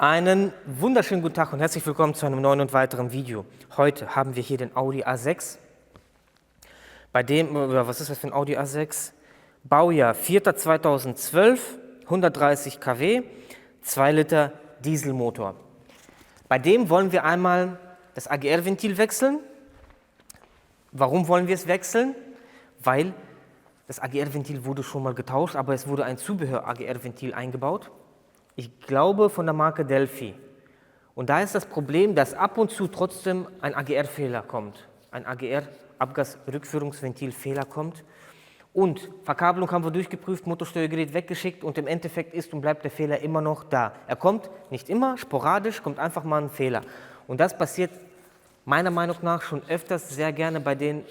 Einen wunderschönen guten Tag und herzlich willkommen zu einem neuen und weiteren Video. Heute haben wir hier den Audi A6. Bei dem, was ist das für ein Audi A6? Baujahr 4.2012, 130 kW, 2 Liter Dieselmotor. Bei dem wollen wir einmal das AGR-Ventil wechseln. Warum wollen wir es wechseln? Weil das AGR-Ventil wurde schon mal getauscht, aber es wurde ein Zubehör-AGR-Ventil eingebaut. Ich glaube von der Marke Delphi. Und da ist das Problem, dass ab und zu trotzdem ein AGR-Fehler kommt. Ein AGR-Abgasrückführungsventil-Fehler kommt. Und Verkabelung haben wir durchgeprüft, Motorsteuergerät weggeschickt und im Endeffekt ist und bleibt der Fehler immer noch da. Er kommt nicht immer, sporadisch, kommt einfach mal ein Fehler. Und das passiert meiner Meinung nach schon öfters sehr gerne bei den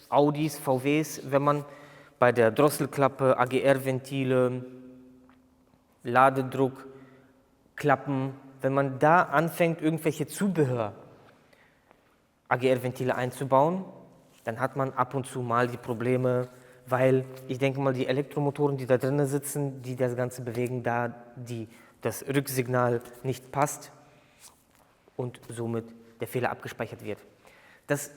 Audis, VWs, wenn man bei der Drosselklappe, AGR-Ventile, Ladedruck, Klappen, wenn man da anfängt, irgendwelche Zubehör AGR-Ventile einzubauen, dann hat man ab und zu mal die Probleme, weil ich denke mal, die Elektromotoren, die da drinnen sitzen, die das Ganze bewegen, da das Rücksignal nicht passt und somit der Fehler abgespeichert wird. Das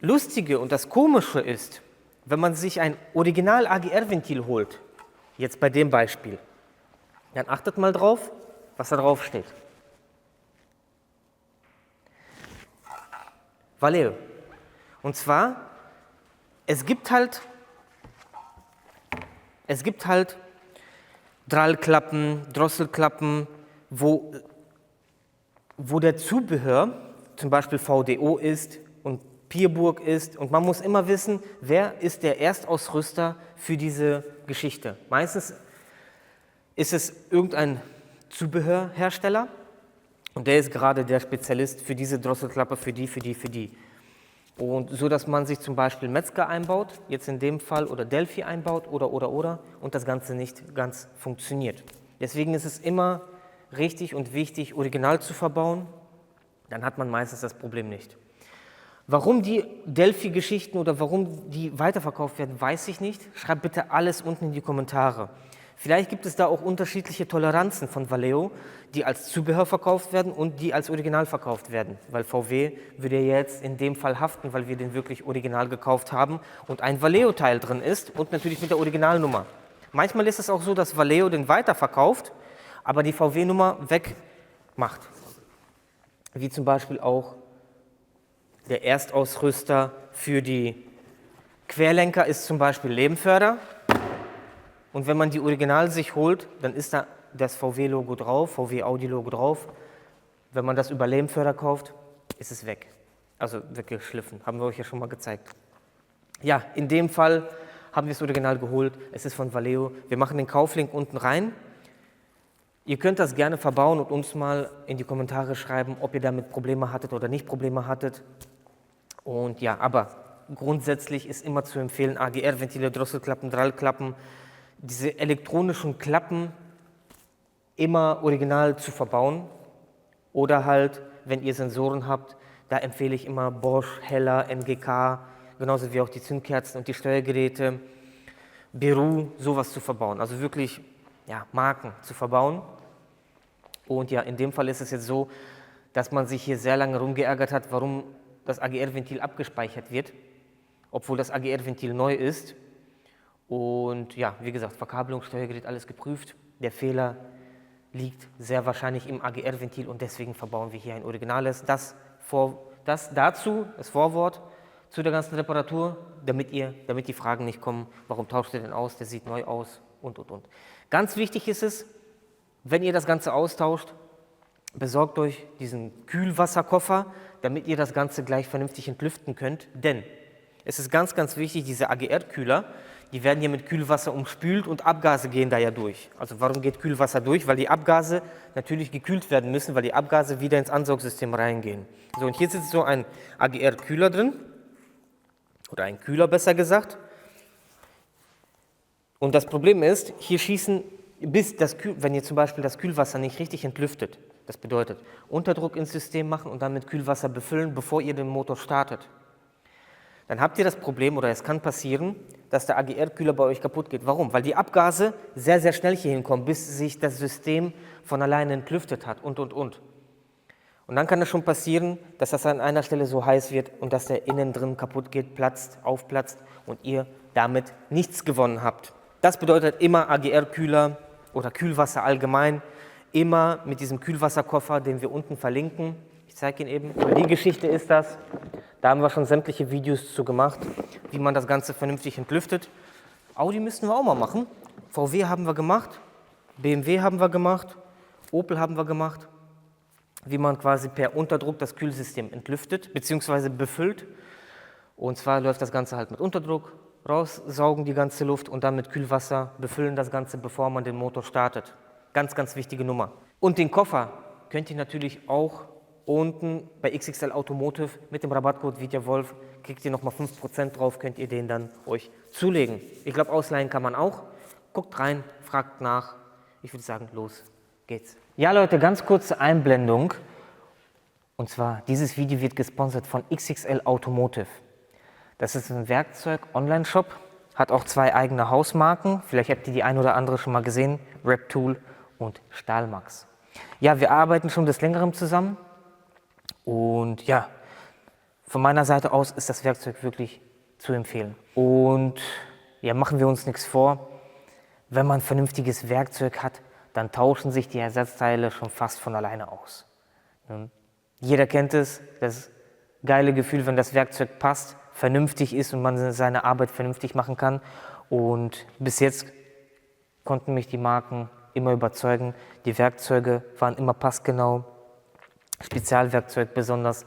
Lustige und das Komische ist, wenn man sich ein Original AGR-Ventil holt, jetzt bei dem Beispiel, dann achtet mal drauf, was da drauf steht. Valeo. Und zwar, es gibt halt Drallklappen, Drosselklappen, wo der Zubehör zum Beispiel VDO ist und Pierburg ist und man muss immer wissen, wer ist der Erstausrüster für diese Geschichte. Meistens ist es irgendein Zubehörhersteller und der ist gerade der Spezialist für diese Drosselklappe, für die. Und so, dass man sich zum Beispiel Metzger einbaut, jetzt in dem Fall, oder Delphi einbaut oder und das Ganze nicht ganz funktioniert. Deswegen ist es immer richtig und wichtig, original zu verbauen, dann hat man meistens das Problem nicht. Warum die Delphi-Geschichten oder warum die weiterverkauft werden, weiß ich nicht. Schreibt bitte alles unten in die Kommentare. Vielleicht gibt es da auch unterschiedliche Toleranzen von Valeo, die als Zubehör verkauft werden und die als Original verkauft werden. Weil VW würde ja jetzt in dem Fall haften, weil wir den wirklich original gekauft haben und ein Valeo-Teil drin ist und natürlich mit der Originalnummer. Manchmal ist es auch so, dass Valeo den weiterverkauft, aber die VW-Nummer wegmacht. Wie zum Beispiel auch der Erstausrüster für die Querlenker ist zum Beispiel Lebenförder. Und wenn man die Original sich holt, dann ist da das VW-Logo drauf, VW-Audi-Logo drauf. Wenn man das über Lebenförder kauft, ist es weg. Also weggeschliffen, haben wir euch ja schon mal gezeigt. Ja, in dem Fall haben wir das Original geholt, es ist von Valeo. Wir machen den Kauflink unten rein. Ihr könnt das gerne verbauen und uns mal in die Kommentare schreiben, ob ihr damit Probleme hattet oder nicht Probleme hattet. Und ja, aber grundsätzlich ist immer zu empfehlen, AGR-Ventile, Drosselklappen, Drallklappen, diese elektronischen Klappen immer original zu verbauen oder halt, wenn ihr Sensoren habt, da empfehle ich immer Bosch, Hella, MGK, genauso wie auch die Zündkerzen und die Steuergeräte, Beru, sowas zu verbauen, also wirklich ja, Marken zu verbauen. Und ja, in dem Fall ist es jetzt so, dass man sich hier sehr lange rumgeärgert hat, warum das AGR-Ventil abgespeichert wird, obwohl das AGR-Ventil neu ist. Und ja, wie gesagt, Verkabelung, Steuergerät, alles geprüft. Der Fehler liegt sehr wahrscheinlich im AGR-Ventil und deswegen verbauen wir hier ein originales. Das Vorwort zu der ganzen Reparatur, damit die Fragen nicht kommen, warum tauscht ihr denn aus, der sieht neu aus und. Ganz wichtig ist es, wenn ihr das Ganze austauscht, besorgt euch diesen Kühlwasserkoffer, damit ihr das Ganze gleich vernünftig entlüften könnt, denn es ist ganz, ganz wichtig, diese AGR-Kühler, die werden hier mit Kühlwasser umspült und Abgase gehen da ja durch. Also warum geht Kühlwasser durch? Weil die Abgase natürlich gekühlt werden müssen, weil die Abgase wieder ins Ansaugsystem reingehen. So, und hier sitzt so ein AGR-Kühler drin, oder ein Kühler besser gesagt. Und das Problem ist, hier schießen, wenn ihr zum Beispiel das Kühlwasser nicht richtig entlüftet, das bedeutet Unterdruck ins System machen und dann mit Kühlwasser befüllen, bevor ihr den Motor startet, dann habt ihr das Problem, oder es kann passieren, dass der AGR-Kühler bei euch kaputt geht. Warum? Weil die Abgase sehr, sehr schnell hier hinkommen, bis sich das System von alleine entlüftet hat und. Und dann kann es schon passieren, dass das an einer Stelle so heiß wird und dass der innen drin kaputt geht, platzt, aufplatzt und ihr damit nichts gewonnen habt. Das bedeutet immer AGR-Kühler oder Kühlwasser allgemein, immer mit diesem Kühlwasserkoffer, den wir unten verlinken. Ich zeige ihn eben. Die Geschichte ist das. Da haben wir schon sämtliche Videos zu gemacht, wie man das Ganze vernünftig entlüftet. Audi müssten wir auch mal machen. VW haben wir gemacht, BMW haben wir gemacht, Opel haben wir gemacht. Wie man quasi per Unterdruck das Kühlsystem entlüftet bzw. befüllt. Und zwar läuft das Ganze halt mit Unterdruck, raussaugen die ganze Luft und dann mit Kühlwasser befüllen das Ganze, bevor man den Motor startet. Ganz, ganz wichtige Nummer. Und den Koffer könnt ihr natürlich auch unten bei XXL Automotive mit dem Rabattcode VITYAWOLF kriegt ihr nochmal 5% drauf, könnt ihr den dann euch zulegen. Ich glaube, ausleihen kann man auch. Guckt rein, fragt nach. Ich würde sagen, los geht's. Ja Leute, ganz kurze Einblendung. Und zwar, dieses Video wird gesponsert von XXL Automotive. Das ist ein Werkzeug-Online-Shop, hat auch 2 eigene Hausmarken. Vielleicht habt ihr die ein oder andere schon mal gesehen, Reptool und Stahlmax. Ja, wir arbeiten schon des Längeren zusammen. Und ja, von meiner Seite aus ist das Werkzeug wirklich zu empfehlen. Und ja, machen wir uns nichts vor, wenn man vernünftiges Werkzeug hat, dann tauschen sich die Ersatzteile schon fast von alleine aus. Jeder kennt es, das geile Gefühl, wenn das Werkzeug passt, vernünftig ist und man seine Arbeit vernünftig machen kann. Und bis jetzt konnten mich die Marken immer überzeugen. Die Werkzeuge waren immer passgenau, Spezialwerkzeug besonders.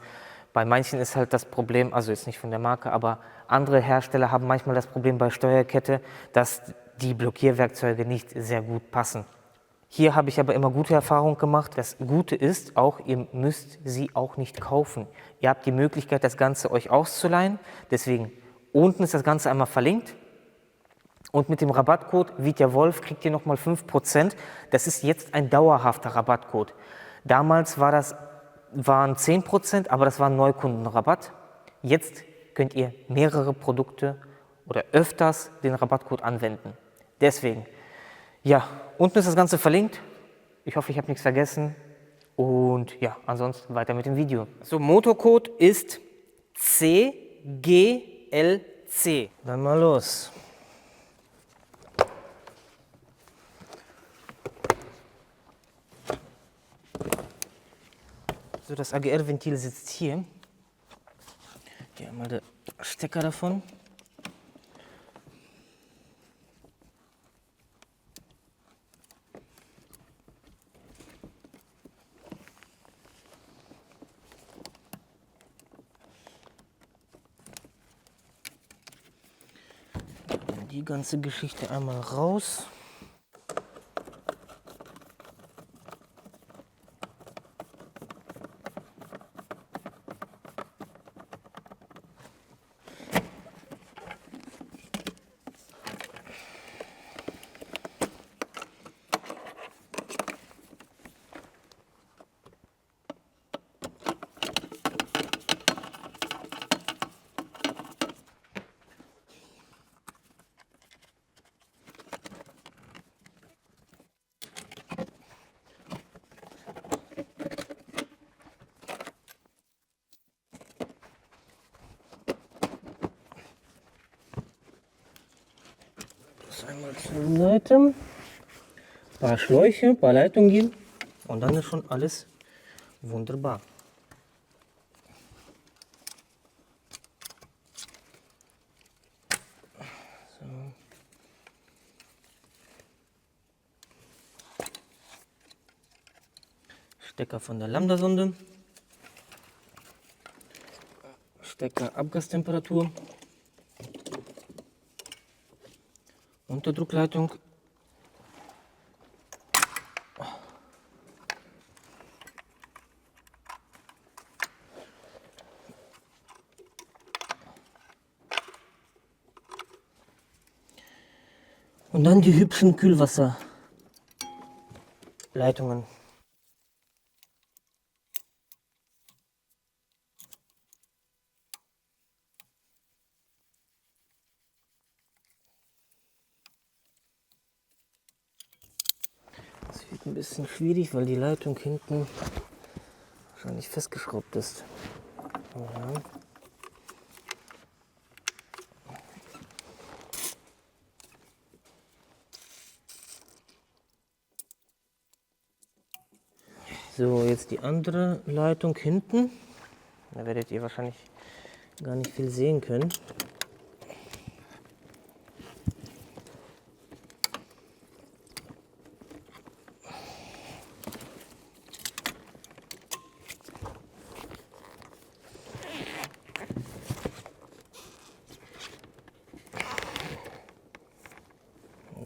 Bei manchen ist halt das Problem, also jetzt nicht von der Marke, aber andere Hersteller haben manchmal das Problem bei Steuerkette, dass die Blockierwerkzeuge nicht sehr gut passen. Hier habe ich aber immer gute Erfahrungen gemacht. Das Gute ist auch, ihr müsst sie auch nicht kaufen. Ihr habt die Möglichkeit, das Ganze euch auszuleihen. Deswegen, unten ist das Ganze einmal verlinkt. Und mit dem Rabattcode VITYAWOLF kriegt ihr nochmal 5%. Das ist jetzt ein dauerhafter Rabattcode. Damals waren 10%, aber das war ein Neukundenrabatt. Jetzt könnt ihr mehrere Produkte oder öfters den Rabattcode anwenden. Deswegen, ja, unten ist das Ganze verlinkt. Ich hoffe, ich habe nichts vergessen. Und ja, ansonsten weiter mit dem Video. So, Motorcode ist CGLC. Dann mal los. So, das AGR-Ventil sitzt hier. Hier einmal der Stecker davon. Die ganze Geschichte einmal raus. Einmal zur Seite, ein paar Schläuche, ein paar Leitungen und dann ist schon alles wunderbar. So. Stecker von der Lambda-Sonde, Stecker Abgastemperatur. Unterdruckleitung. Und dann die hübschen Kühlwasserleitungen. ein bisschen schwierig, weil die Leitung hinten wahrscheinlich festgeschraubt ist. Ja. So, jetzt die andere Leitung hinten. Da werdet ihr wahrscheinlich gar nicht viel sehen können.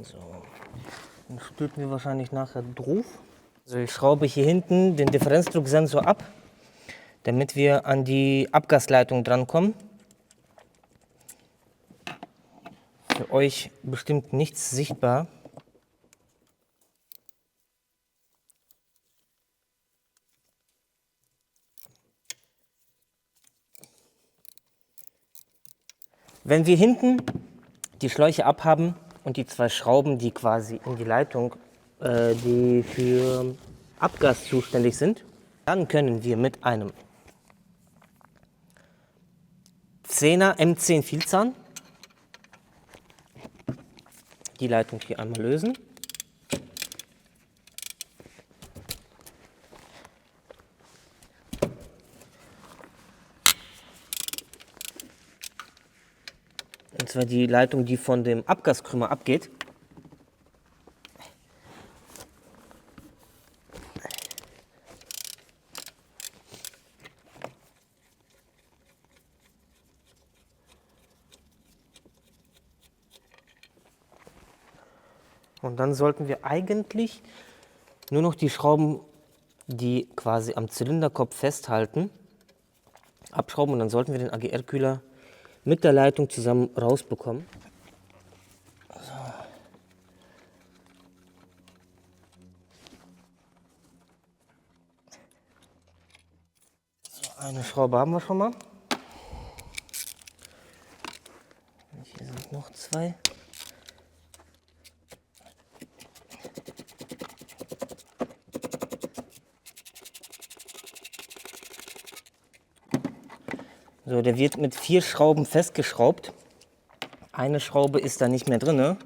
So, dann stülpen wir wahrscheinlich nachher drauf. Also ich schraube hier hinten den Differenzdrucksensor ab, damit wir an die Abgasleitung drankommen. Für euch bestimmt nichts sichtbar. Wenn wir hinten die Schläuche abhaben und die zwei Schrauben, die quasi in die Leitung, die für Abgas zuständig sind, dann können wir mit einem 10er M10 Vielzahn die Leitung hier einmal lösen. Und zwar die Leitung, die von dem Abgaskrümmer abgeht. Und dann sollten wir eigentlich nur noch die Schrauben, die quasi am Zylinderkopf festhalten, abschrauben und dann sollten wir den AGR-Kühler mit der Leitung zusammen rausbekommen. So, eine Schraube haben wir schon mal. Hier sind noch zwei. So, der wird mit 4 Schrauben festgeschraubt. Eine Schraube ist da nicht mehr drin.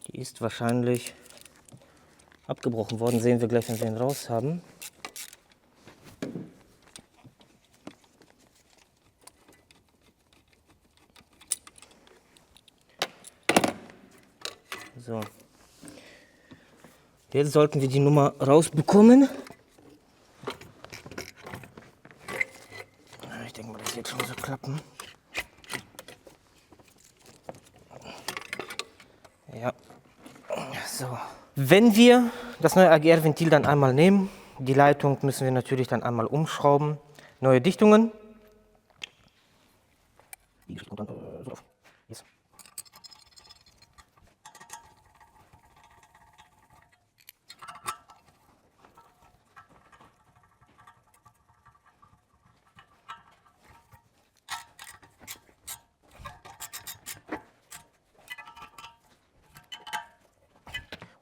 Die ist wahrscheinlich abgebrochen worden. Sehen wir gleich, wenn wir ihn raus haben. So. Jetzt sollten wir die Nummer rausbekommen. Ich denke mal, das wird schon so klappen. Ja. So. Wenn wir das neue AGR-Ventil dann einmal nehmen, die Leitung müssen wir natürlich dann einmal umschrauben. Neue Dichtungen. Die Geschichte kommt dann so drauf. Yes.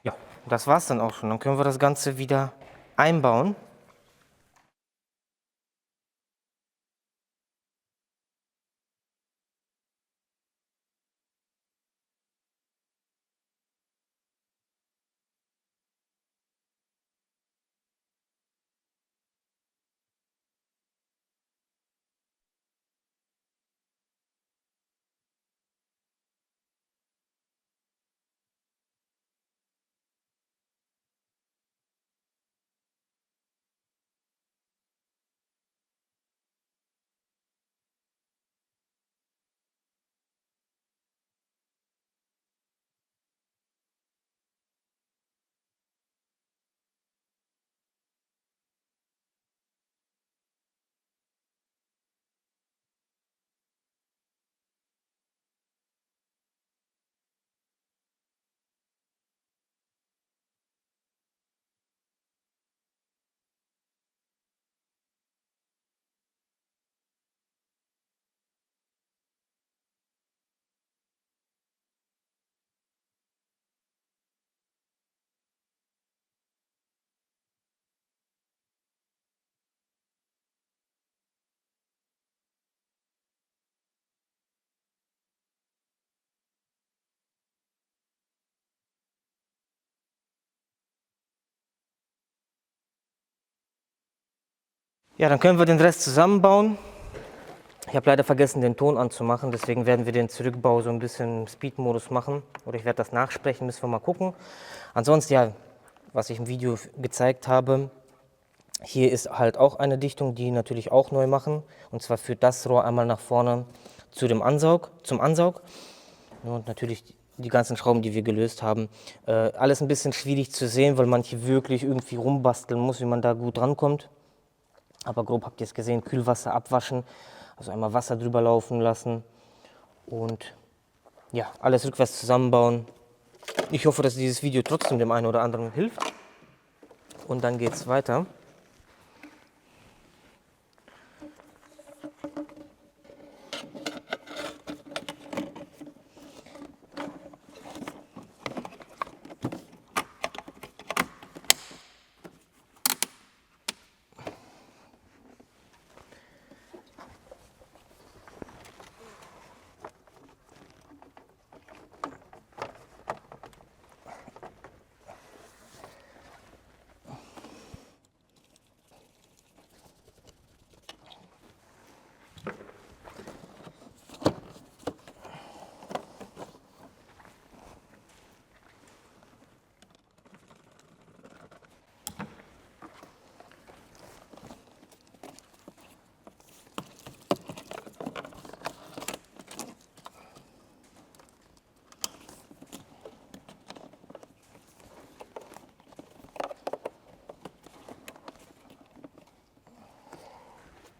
Ja, das war's dann auch schon. Dann können wir das Ganze wieder einbauen. Ja, dann können wir den Rest zusammenbauen. Ich habe leider vergessen, den Ton anzumachen, deswegen werden wir den Zurückbau so ein bisschen im Speed-Modus machen. Oder ich werde das nachsprechen, müssen wir mal gucken. Ansonsten, ja, was ich im Video gezeigt habe, hier ist halt auch eine Dichtung, die natürlich auch neu machen. Und zwar führt das Rohr einmal nach vorne zum Ansaug. Und natürlich die ganzen Schrauben, die wir gelöst haben. Alles ein bisschen schwierig zu sehen, weil manche wirklich irgendwie rumbasteln muss, wie man da gut rankommt. Aber grob habt ihr es gesehen, Kühlwasser abwaschen, also einmal Wasser drüber laufen lassen und ja, alles rückwärts zusammenbauen. Ich hoffe, dass dieses Video trotzdem dem einen oder anderen hilft. Und dann geht es weiter.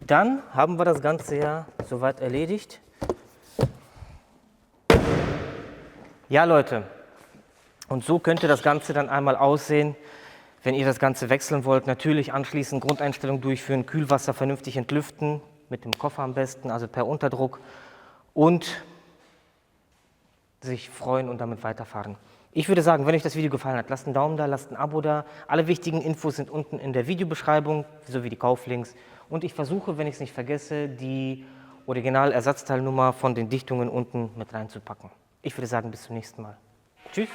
Dann haben wir das Ganze ja soweit erledigt. Ja, Leute, und so könnte das Ganze dann einmal aussehen, wenn ihr das Ganze wechseln wollt. Natürlich anschließend Grundeinstellung durchführen, Kühlwasser vernünftig entlüften, mit dem Koffer am besten, also per Unterdruck, und sich freuen und damit weiterfahren. Ich würde sagen, wenn euch das Video gefallen hat, lasst einen Daumen da, lasst ein Abo da. Alle wichtigen Infos sind unten in der Videobeschreibung, sowie die Kauflinks. Und ich versuche, wenn ich es nicht vergesse, die Original-Ersatzteilnummer von den Dichtungen unten mit reinzupacken. Ich würde sagen, bis zum nächsten Mal. Tschüss.